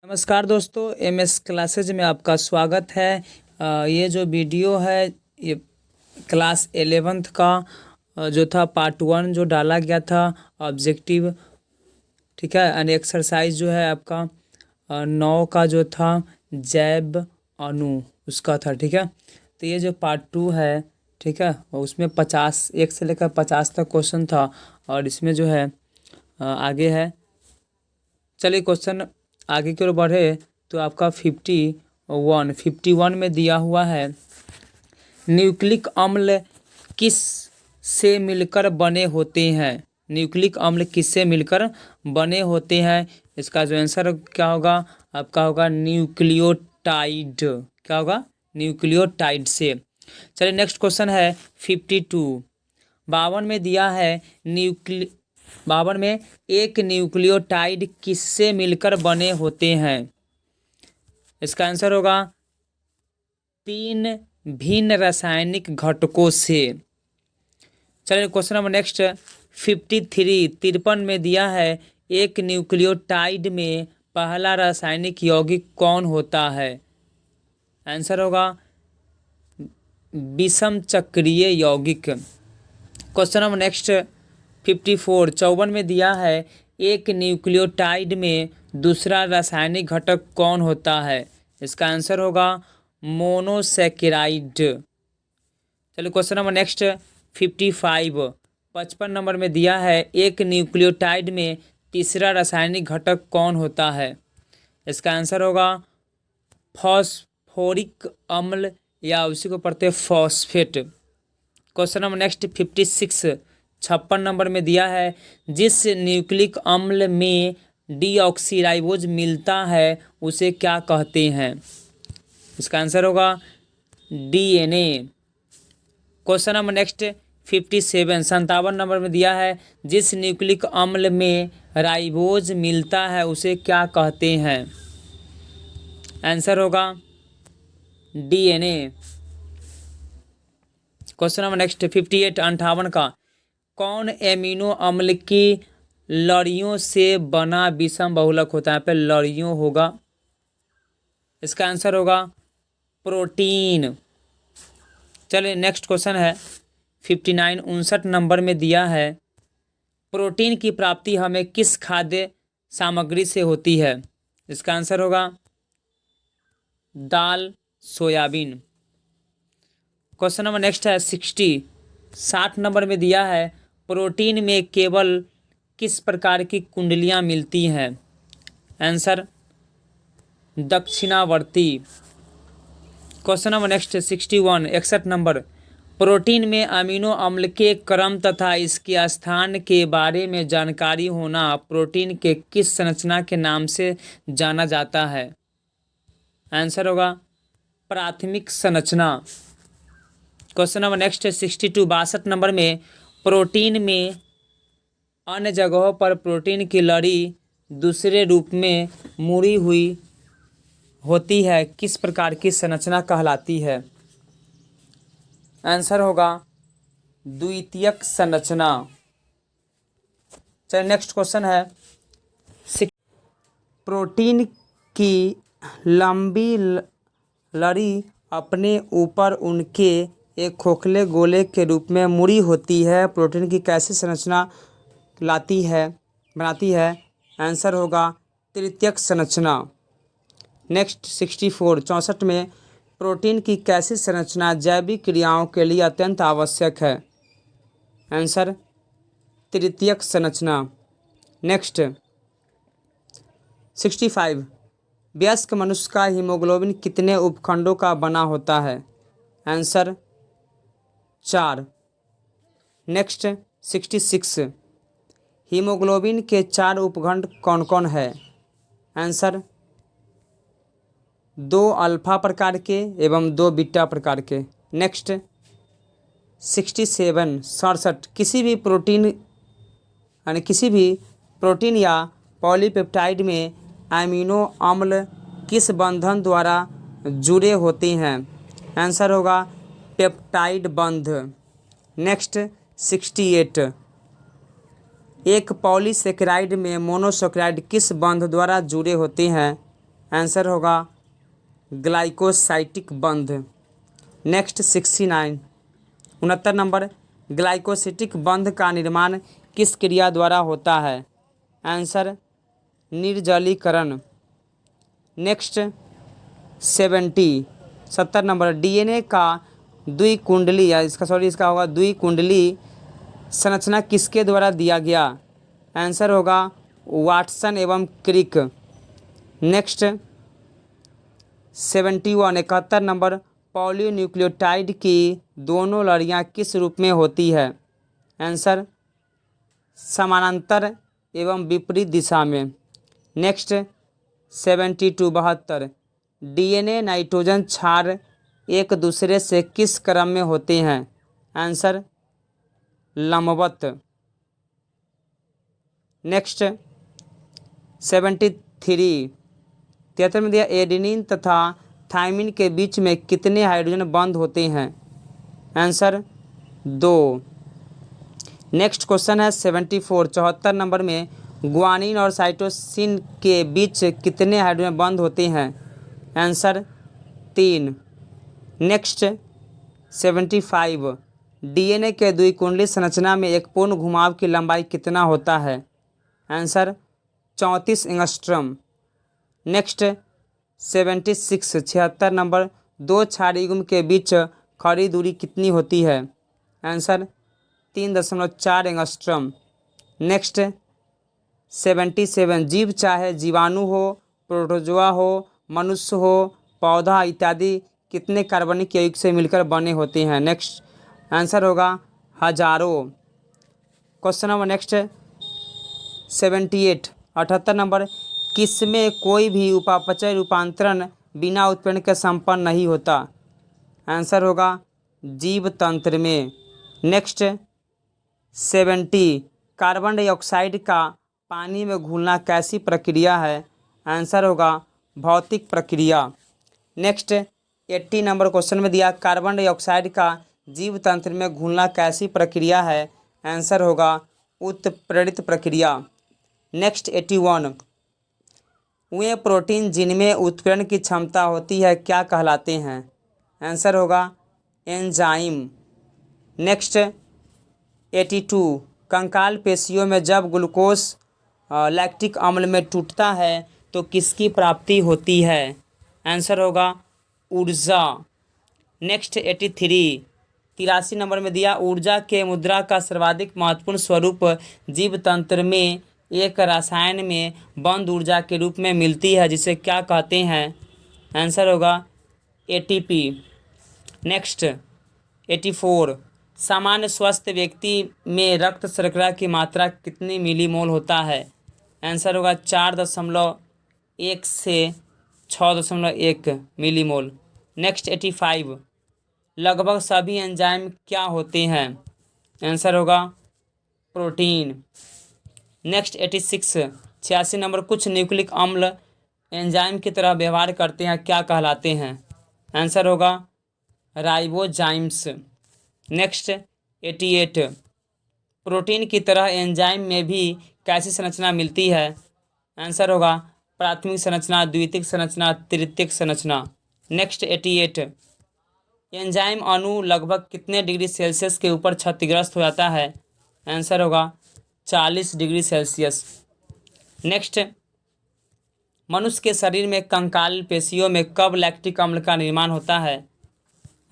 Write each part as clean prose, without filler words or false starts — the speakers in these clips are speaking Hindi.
नमस्कार दोस्तों, एमएस क्लासेज में आपका स्वागत है। ये जो वीडियो है ये क्लास 11th का जो था पार्ट 1 जो डाला गया था ऑब्जेक्टिव, ठीक है। एंड एक्सरसाइज जो है आपका 9 का जो था जैव अणु उसका था, ठीक है। तो ये जो पार्ट 2 है, ठीक है, और उसमें 50 1 से लेकर 50 तक क्वेश्चन था और इसमें जो है आगे है। चलिए क्वेश्चन आगे की ओर बढ़े तो आपका 51 में दिया हुआ है, न्यूक्लिक अम्ल किस से मिलकर बने होते हैं। न्यूक्लिक अम्ल किससे मिलकर बने होते हैं। इसका जो आंसर क्या होगा आपका होगा न्यूक्लियोटाइड। क्या होगा? न्यूक्लियोटाइड से। चलिए नेक्स्ट क्वेश्चन है 52। 52 में दिया है 52 में एक न्यूक्लियोटाइड किससे मिलकर बने होते हैं। इसका आंसर होगा 3 भिन्न रासायनिक घटकों से। चलिए क्वेश्चन नंबर नेक्स्ट 53 में दिया है एक न्यूक्लियोटाइड में पहला रासायनिक यौगिक कौन होता है। आंसर होगा विषम चक्रीय यौगिक। क्वेश्चन नंबर नेक्स्ट 54 में दिया है एक न्यूक्लियोटाइड में दूसरा रासायनिक घटक कौन होता है। इसका आंसर होगा मोनोसैकेराइड। चलिए क्वेश्चन नंबर नेक्स्ट 55 नंबर में दिया है एक न्यूक्लियोटाइड में तीसरा रासायनिक घटक कौन होता है। इसका आंसर होगा फॉस्फोरिक अम्ल या उसी को पढ़ते हैं phosphate. Question number next 56 number में दिया है जिस न्यूक्लिक अम्ल में डीऑक्सीराइबोज मिलता है उसे क्या कहते हैं। इसका आंसर होगा DNA. Question number next 57 number में दिया है जिस न्यूक्लिक अम्ल में राइबोज मिलता है उसे क्या कहते हैं। आंसर होगा डीएनए। क्वेश्चन नंबर नेक्स्ट 58 का कौन एमिनो अम्ल की लड़ियों से बना विषम बहुलक होता है। यहाँ पे लड़ियों होगा। इसका आंसर होगा प्रोटीन। चलिए नेक्स्ट क्वेश्चन है 59 नंबर में दिया है प्रोटीन की प्राप्ति हमें किस खाद्य सामग्री से होती है। इसका आंसर होगा दाल, सोयाबीन। क्वेश्चन नंबर नेक्स्ट है 60 नंबर में दिया है प्रोटीन में केवल किस प्रकार की कुंडलियां मिलती हैं। आंसर दक्षिणावर्ती। Question number next 61 number protein में अमीनो अम्ल के क्रम तथा इसके स्थान के बारे में जानकारी होना प्रोटीन के किस संरचना के नाम से जाना जाता है। आंसर होगा प्राथमिक संरचना। क्वेश्चन नंबर नेक्स्ट 62 नंबर में प्रोटीन में अन्य जगहों पर प्रोटीन की लड़ी दूसरे रूप में मुड़ी हुई होती है किस प्रकार की संरचना कहलाती है। आंसर होगा द्वितीयक संरचना। चलिए नेक्स्ट क्वेश्चन है प्रोटीन की लंबी लड़ी अपने ऊपर उनके एक खोखले गोले के रूप में मुड़ी होती है प्रोटीन की कैसी संरचना बनाती है। आंसर होगा तृतीयक संरचना। नेक्स्ट 64 में प्रोटीन की कैसी संरचना जैविक क्रियाओं के लिए अत्यंत आवश्यक है। आंसर तृतीयक संरचना। नेक्स्ट 65 वयस्क मनुष्य का हीमोग्लोबिन कितने उपखंडों का बना होता है। आंसर 4। नेक्स्ट 66 हीमोग्लोबिन के 4 उपखंड कौन कौन है। आंसर 2 अल्फा प्रकार के एवं 2 बीटा प्रकार के। नेक्स्ट 67 किसी भी प्रोटीन या पॉलीपेप्टाइड में अमीनो अम्ल किस बंधन द्वारा जुड़े होते हैं। आंसर होगा पेप्टाइड बंध। नेक्स्ट 68 एक पॉलीसेकेराइड में मोनोसेकेराइड किस बंध द्वारा जुड़े होते हैं। आंसर होगा ग्लाइकोसाइटिक बंध। नेक्स्ट 69 69 नंबर, ग्लाइकोसिटिक बंध का निर्माण किस क्रिया द्वारा होता है? आंसर निर्जलीकरण। नेक्स्ट 70 नंबर, डीएनए का द्विकुंडली या इसका होगा द्विकुंडली संरचना किसके द्वारा दिया गया? आंसर होगा वाटसन एवं क्रिक। नेक्स्ट 71 नंबर, पॉलीन्यूक्लियोटाइड की दोनों लड़ियाँ किस रूप में होती है? आंसर समानांतर एवं विपरीत दिशा में। नेक्स्ट 72 डीएनए नाइट्रोजन क्षार एक दूसरे से किस क्रम में होते हैं? आंसर लंबवत। नेक्स्ट 73 में दिया एडेनिन तथा थायमिन के बीच में कितने हाइड्रोजन बंध होते हैं? आंसर 2। नेक्स्ट क्वेश्चन है 74 नंबर में ग्वानिन और साइटोसिन के बीच कितने हाइड्रोजन बंध होते हैं? आंसर 3। नेक्स्ट 75 डीएनए के द्विकुंडली संरचना में एक पूर्ण घुमाव की लंबाई कितना होता है? Answer 34 angstrom. नेक्स्ट 76 नंबर, दो क्षारीय युग्म के बीच खड़ी दूरी कितनी होती है? Answer 3.4 angstrom. नेक्स्ट 77 जीव चाहे जीवाणु हो, प्रोटोजोआ हो, मनुष्य हो, पौधा इत्यादि कितने कार्बनिक यौगिक से मिलकर बने होते हैं? नेक्स्ट आंसर होगा हजारों। क्वेश्चन नंबर नेक्स्ट 78 नंबर, किसमें कोई भी उपापचय रूपांतरण बिना उत्प्रेरण के संपन्न नहीं होता? आंसर होगा जीव तंत्र में। नेक्स्ट 70 कार्बन डाइऑक्साइड का पानी में घुलना कैसी प्रक्रिया है? आंसर होगा भौतिक प्रक्रिया। नेक्स्ट 80 नंबर क्वेश्चन में दिया कार्बन डाइऑक्साइड का जीव तंत्र में घुलना कैसी प्रक्रिया है? आंसर होगा उत्प्रेरित प्रक्रिया। नेक्स्ट 81 वे प्रोटीन जिनमें उत्प्रेरण की क्षमता होती है क्या कहलाते हैं? आंसर होगा एंजाइम। नेक्स्ट 82 कंकाल पेशियों में जब ग्लूकोज लैक्टिक अम्ल में टूटता है तो किसकी प्राप्ति होती है? आंसर होगा ऊर्जा। नेक्स्ट 83 नंबर में दिया ऊर्जा के मुद्रा का सर्वाधिक महत्वपूर्ण स्वरूप जीव तंत्र में एक रसायन में बंद ऊर्जा के रूप में मिलती है जिसे क्या कहते हैं? आंसर होगा एटीपी। नेक्स्ट 84 सामान्य स्वस्थ व्यक्ति में रक्त शर्करा की मात्रा कितनी मिलीमोल होता है? आंसर होगा 4.1 से 6.1 मिलीमोल। नेक्स्ट 85 लगभग सभी एंजाइम क्या होते हैं? आंसर होगा प्रोटीन। नेक्स्ट 86 नंबर कुछ न्यूक्लिक अम्ल एंजाइम की तरह व्यवहार करते हैं क्या कहलाते हैं? आंसर होगा राइबोजाइम्स। नेक्स्ट 88 प्रोटीन की तरह एंजाइम में भी कैसी संरचना मिलती है? आंसर होगा प्राथमिक संरचना, द्वितीयक संरचना, तृतीयक संरचना। नेक्स्ट 88 एंजाइम अणु लगभग कितने डिग्री सेल्सियस के ऊपर क्षतिग्रस्त हो जाता है? आंसर होगा 40 डिग्री सेल्सियस। नेक्स्ट मनुष्य के शरीर में कंकाल पेशियों में कब लैक्टिक अम्ल का निर्माण होता है?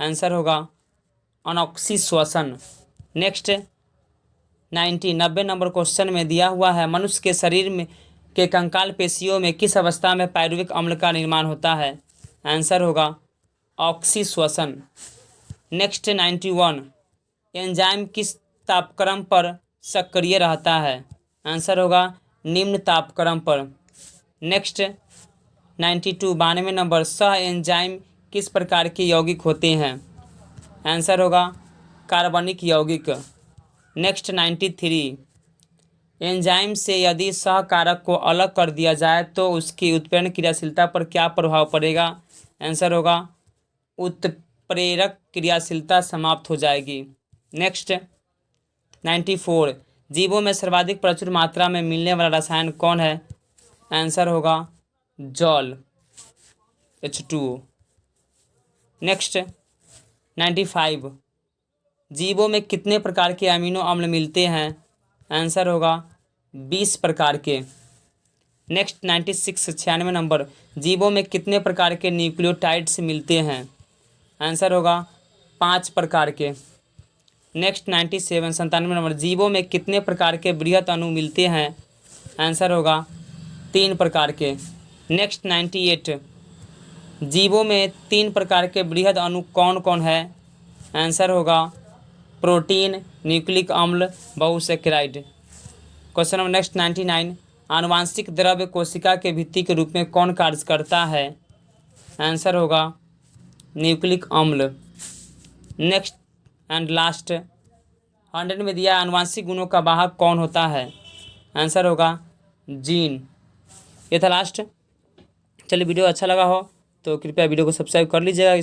आंसर होगा अनॉक्सी श्वसन। नेक्स्ट 90 नंबर क्वेश्चन में दिया हुआ है मनुष्य के शरीर में के कंकाल पेशियों में किस अवस्था में पायरुविक अम्ल का निर्माण होता है? आंसर होगा ऑक्सी श्वसन। नेक्स्ट 91 एंजाइम किस तापक्रम पर सक्रिय रहता है? आंसर होगा निम्न तापक्रम पर। नेक्स्ट 92 नंबर सह एंजाइम किस प्रकार के यौगिक होते हैं? आंसर होगा कार्बनिक यौगिक। नेक्स्ट 93 एंजाइम से यदि सहकारक को अलग कर दिया जाए तो उसकी उत्प्रेरण क्रियाशीलता पर क्या प्रभाव पड़ेगा? आंसर होगा उत्प्रेरक क्रियाशीलता समाप्त हो जाएगी। नेक्स्ट 94 जीवों में सर्वाधिक प्रचुर मात्रा में मिलने वाला रसायन कौन है? आंसर होगा जल। H2O। नेक्स्ट 95, जीवों में कितने प्रकार के अमीनो अम्ल मिलते हैं? आंसर होगा 20 प्रकार के। नेक्स्ट 96, 96 नंबर, जीवों में कितने प्रकार के न्यूक्लियोटाइड्स मिलते हैं? आंसर होगा 5 प्रकार के। नेक्स्ट 97, 97 नंबर, जीवों में कितने प्रकार के बृहत अणु मिलते हैं? आंसर होगा 3 प्रकार के। नेक्स्ट 98, जीवों में 3 प्रकार के बृहद अणु कौन कौन है? आंसर होगा प्रोटीन, न्यूक्लिक अम्ल, बहुसैकराइड। क्वेश्चन नंबर नेक्स्ट 99, आनुवांशिक द्रव्य कोशिका के भित्ति के रूप में कौन कार्य करता है? आंसर होगा न्यूक्लिक अम्ल। नेक्स्ट एंड लास्ट 100 में दिया आनुवांशिक गुणों का वाहक कौन होता है? आंसर होगा जीन। ये था लास्ट। चलिए वीडियो अच्छा लगा हो तो कृपया वीडियो को सब्सक्राइब कर लीजिएगा।